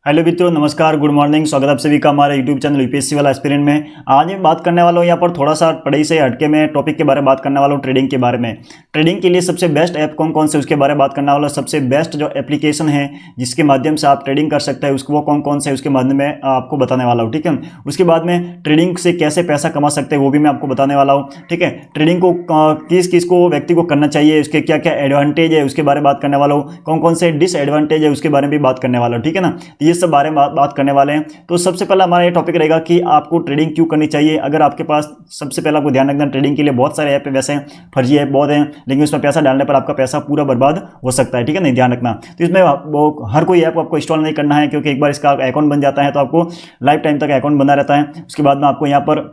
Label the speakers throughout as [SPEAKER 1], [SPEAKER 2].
[SPEAKER 1] Hello मित्रों, नमस्कार, good morning. स्वागत है आप सभी का हमारे यूट्यूब चैनल यूपीएससी वाला एस्पिरेंट में। आज मैं बात करने वाला हूँ यहाँ पर थोड़ा सा पढ़ाई से हटके मैं टॉपिक के बारे में बात करने वाला हूँ, ट्रेडिंग के बारे में। ट्रेडिंग के लिए सबसे बेस्ट ऐप कौन कौन से उसके बारे में बात करने वाला हूँ। सबसे बेस्ट जो एप्लीकेशन है जिसके माध्यम से आप ट्रेडिंग कर सकते हैं उसको वो कौन कौन से उसके माध्यम में आपको बताने वाला हूँ, ठीक है। उसके बाद में ट्रेडिंग से कैसे पैसा कमा सकते हैं वो भी मैं आपको बताने वाला हूँ, ठीक है। ट्रेडिंग को किस किस को व्यक्ति को करना चाहिए, उसके क्या क्या एडवांटेज है उसके बारे में बात करने वाला हूँ, कौन कौन से डिसएडवांटेज है उसके बारे में भी बात करने वाला हूँ, ठीक है ना। तो ये सब बारे में बात करने वाले हैं। तो सबसे पहला हमारा ये टॉपिक रहेगा कि आपको ट्रेडिंग क्यों करनी चाहिए। अगर आपके पास, सबसे पहला आपको ध्यान रखना, ट्रेडिंग के लिए बहुत सारे ऐप है, वैसे फर्जी ऐप बहुत हैं, लेकिन उसमें पैसा डालने पर आपका पैसा पूरा बर्बाद हो सकता है, ठीक है, नहीं, ध्यान रखना। तो इसमें हर कोई ऐप आपको इंस्टॉल नहीं करना है, क्योंकि एक बार इसका अकाउंट बन जाता है तो आपको लाइफ टाइम तक अकाउंट बना रहता है। उसके बाद में आपको यहाँ पर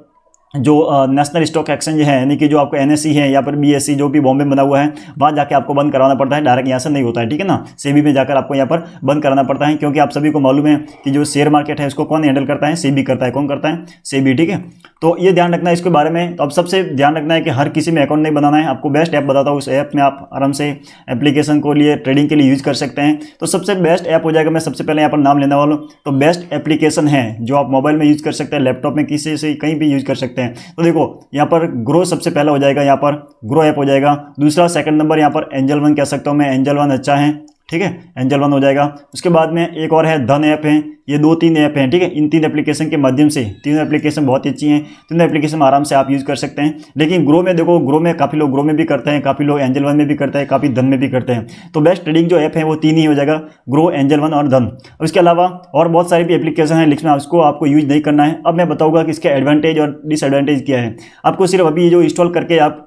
[SPEAKER 1] जो नेशनल स्टॉक एक्सचेंज है, यानी कि जो आपको एनएसई है या फिर बीएसई जो भी बॉम्बे में बना हुआ है, वहाँ जाके आपको बंद कराना पड़ता है, डायरेक्ट यहाँ से नहीं होता है, ठीक है ना। सेबी में जाकर आपको यहाँ पर बंद कराना पड़ता है, क्योंकि आप सभी को मालूम है कि जो शेयर मार्केट है उसको कौन हैंडल करता है, सेबी करता है। कौन करता है? सेबी, ठीक है। तो ये ध्यान रखना है इसके बारे में। तो अब सबसे ध्यान रखना है कि हर किसी में अकाउंट नहीं बनाना है। आपको बेस्ट ऐप बताता हूँ, उस ऐप में आप आराम से एप्लीकेशन को लिए ट्रेडिंग के लिए यूज़ कर सकते हैं। तो सबसे बेस्ट ऐप हो जाएगा, मैं सबसे पहले यहाँ पर नाम लेने वाला हूँ। तो बेस्ट एप्लीकेशन है जो आप मोबाइल में यूज़ कर सकते हैं, लैपटॉप में, किसी से कहीं भी यूज़ कर सकते हैं। तो देखो, यहाँ पर ग्रो सबसे पहला हो जाएगा, यहाँ पर ग्रो ऐप हो जाएगा। दूसरा सेकंड नंबर यहाँ पर एंजल वन कह सकता हूँ मैं, एंजल वन अच्छा है, ठीक है, एंजल वन हो जाएगा। उसके बाद में एक और है धन ऐप है। ये 2-3 ऐप हैं, ठीक है। इन 3 एप्लीकेशन के माध्यम से, तीनों एप्लीकेशन बहुत अच्छी हैं, तीनों एप्लीकेशन आराम से आप यूज़ कर सकते हैं। लेकिन ग्रो में देखो, ग्रो में काफ़ी लोग ग्रो में भी करते हैं, काफ़ी लोग एंजल वन में भी करते हैं, काफ़ी धन में भी करते हैं। तो बेस्ट ट्रेडिंग जो ऐप है वो 3 ही हो जाएगा, ग्रो, एंजल वन और धन। उसके अलावा और बहुत सारी भी एप्लीकेशन है, लेकिन उसको आपको यूज नहीं करना है। अब मैं बताऊँगा कि इसके एडवांटेज और डिसएडवांटेज क्या है। आपको सिर्फ अभी जो इंस्टॉल करके आप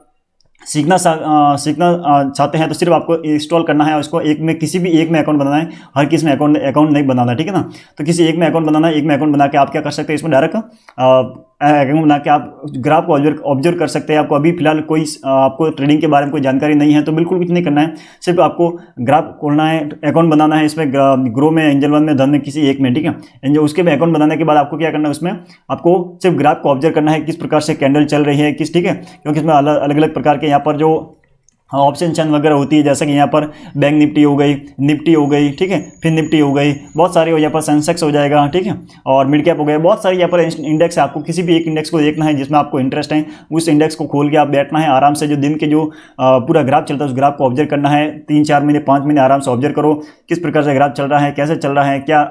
[SPEAKER 1] सीखना चाहते हैं तो सिर्फ आपको इंस्टॉल करना है उसको। एक में, किसी भी एक में अकाउंट बनाना है, हर किसी में अकाउंट नहीं बनाना, ठीक है ना। तो किसी एक में अकाउंट बनाना है, एक में अकाउंट बना के आप क्या कर सकते हैं, इसमें डायरेक्ट अकाउंट बना के आप ग्राफ को ऑब्जर्व कर सकते हैं। आपको अभी फिलहाल कोई आपको ट्रेडिंग के बारे में कोई जानकारी नहीं है तो बिल्कुल कुछ नहीं करना है, सिर्फ आपको ग्राफ खोलना है, अकाउंट बनाना है इसमें, ग्रो में, एंजल वन में, धन में, किसी एक में, ठीक है। उसके में अकाउंट बनाने के बाद आपको क्या करना है, उसमें आपको सिर्फ ग्राफ को ऑब्जर्व करना है, किस प्रकार से कैंडल चल रही है, किस, ठीक है, क्योंकि इसमें अलग अलग प्रकार के यहाँ पर जो ऑप्शन चैन वगैरह होती है, जैसे कि यहाँ पर बैंक निफ्टी हो गई, निफ्टी हो गई, ठीक है, फिर निफ्टी हो गई, बहुत सारी हो, यहाँ पर सेंसेक्स हो जाएगा, ठीक है, और मिड कैप हो गया, बहुत सारी यहाँ पर इंडेक्स है। आपको किसी भी एक इंडेक्स को देखना है जिसमें आपको इंटरेस्ट है, उस इंडेक्स को खोल के आप बैठना है आराम से। जो दिन के जो पूरा ग्राफ चलता है उस ग्राफ को ऑब्जर्व करना है, 3-4 महीने 5 महीने आराम से ऑब्जर्व करो किस प्रकार से ग्राफ चल रहा है, कैसे चल रहा है, क्या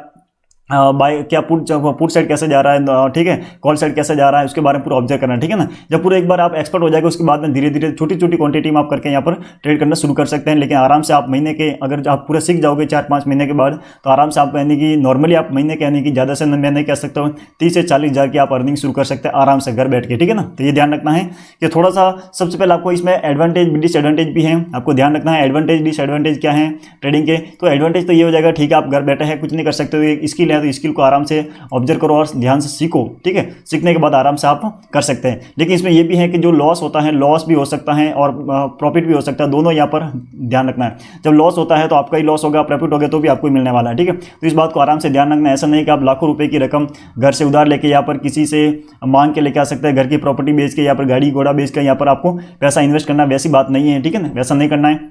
[SPEAKER 1] बाय, क्या पुट साइड कैसे जा रहा है, ठीक है, कॉल साइड कैसे जा रहा है, उसके बारे में पूरा ऑब्जर्व करना है, ठीक है ना। जब पूरा एक बार आप एक्सपर्ट हो जाएगा उसके बाद में धीरे धीरे छोटी छोटी क्वांटिटी में आप करके यहाँ पर ट्रेड करना शुरू कर सकते हैं। लेकिन आराम से आप महीने के, अगर आप पूरा सीख जाओगे 4-5 महीने के बाद, तो आराम से आप, यानी कि नॉर्मली आप महीने के, यानी कि ज़्यादा से मैं नहीं कह सकता हूँ, 30 से 40 हज़ार की आप अर्निंग शुरू कर सकते हैं आराम से घर बैठ के, ठीक है ना। तो ये ध्यान रखना है कि थोड़ा सा, सबसे पहले आपको इसमें एडवांटेज डिसएडवांटेज भी है, आपको ध्यान रखना है एडवांटेज डिसएडवांटेज क्या है ट्रेडिंग के। तो एडवांटेज तो ये हो जाएगा, ठीक है, आप घर बैठे हैं, कुछ नहीं कर सकते, एक स्किल है तो स्किल को आराम से ऑब्जर्व करो और ध्यान से सीखो, ठीक है। सीखने के बाद आराम से आप कर सकते हैं। लेकिन इसमें यह भी है कि जो लॉस होता है, लॉस भी हो सकता है और प्रॉफिट भी हो सकता है, दोनों यहाँ पर ध्यान रखना है। जब लॉस होता है तो आपका ही लॉस होगा, प्रॉफिट होगा तो भी आपको ही मिलने वाला है, ठीक है। तो इस बात को आराम से ध्यान रखना है। ऐसा नहीं कि आप लाखों रुपए की रकम घर से उधार लेके यहाँ पर किसी से मांग के लेके आ सकते हैं, घर की प्रॉपर्टी बेच के, यहाँ पर गाड़ी घोड़ा बेच के यहाँ पर आपको पैसा इन्वेस्ट करना, वैसी बात नहीं है, ठीक है ना, वैसा नहीं करना है।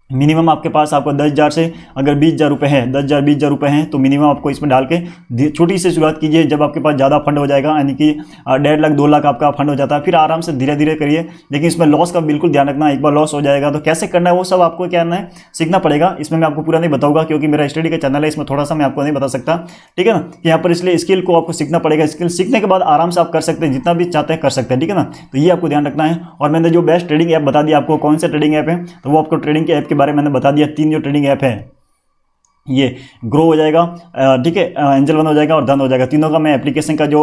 [SPEAKER 1] मिनिमम आपके पास, आपको 10,000 से अगर 20,000 रुपये है, 10,000 20,000 रुपये हैं, तो मिनिमम आपको इसमें डाल के छोटी से शुरुआत कीजिए। जब आपके पास ज़्यादा फंड हो जाएगा, यानी कि 1.5 लाख 2 लाख आपका फंड हो जाता है, फिर आराम से धीरे धीरे करिए। लेकिन इसमें लॉस का बिल्कुल ध्यान रखना, एक बार लॉस हो जाएगा तो कैसे करना है वो सब आपको क्या करना है, सीखना पड़ेगा। इसमें मैं आपको पूरा नहीं बताऊंगा, क्योंकि मेरा स्टडी का चैनल है, इसमें थोड़ा सा मैं आपको नहीं बता सकता, ठीक है ना। यहाँ पर इसलिए स्किल को आपको सीखना पड़ेगा, स्किल सीखने के बाद आराम से आप कर सकते हैं, जितना भी चाहते हैं कर सकते हैं, ठीक है ना। तो ये आपको ध्यान रखना है। और मैंने जो बेस्ट ट्रेडिंग ऐप बता दिया आपको, कौन से ट्रेडिंग ऐप है, तो वो आपको ट्रेडिंग के ऐप के बारे में मैंने बता दिया। 3 जो ट्रेडिंग ऐप है, ये ग्रो हो जाएगा, ठीक है, एंजल वन हो जाएगा और धन हो जाएगा। तीनों का मैं एप्लीकेशन का जो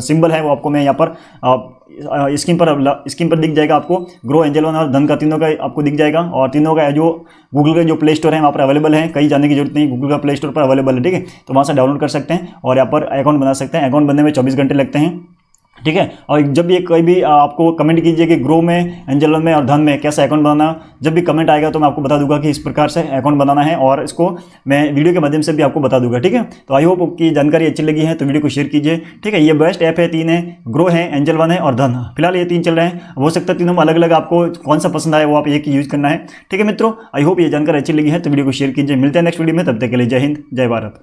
[SPEAKER 1] सिंबल है वो आपको मैं यहाँ पर स्क्रीन पर दिख जाएगा आपको। ग्रो, एंजल वन और धन का तीनों का आपको दिख जाएगा। और तीनों का जो गूगल का जो प्ले स्टोर है वहाँ पर अवेलेबल है, कहीं जाने की जरूरत नहीं, गूगल का प्ले स्टोर पर अवेलेबल है, ठीक है। तो वहाँ से डाउनलोड कर सकते हैं और यहाँ पर अकाउंट बना सकते हैं। अकाउंट बनने में 24 घंटे लगते हैं, ठीक है। और जब भी कोई भी आपको कमेंट कीजिए कि ग्रो में, एंजल वन में और धन में कैसे अकाउंट बनाना, जब भी कमेंट आएगा तो मैं आपको बता दूंगा कि इस प्रकार से अकाउंट बनाना है, और इसको मैं वीडियो के माध्यम से भी आपको बता दूंगा, ठीक है। तो आई होप की जानकारी अच्छी लगी है तो वीडियो को शेयर कीजिए, ठीक है। ये बेस्ट ऐप है, 3 है, ग्रो है, एंजल वन है और धन। फिलहाल ये 3 चल रहे हैं, हो सकता है तीनों में अलग अलग आपको कौन सा पसंद आए वो आप एक ही यूज़ करना है, ठीक है मित्रों। आई होप ये जानकारी अच्छी लगी है तो वीडियो को शेयर कीजिए। मिलते हैं नेक्स्ट वीडियो में, तब तक के लिए जय हिंद, जय भारत।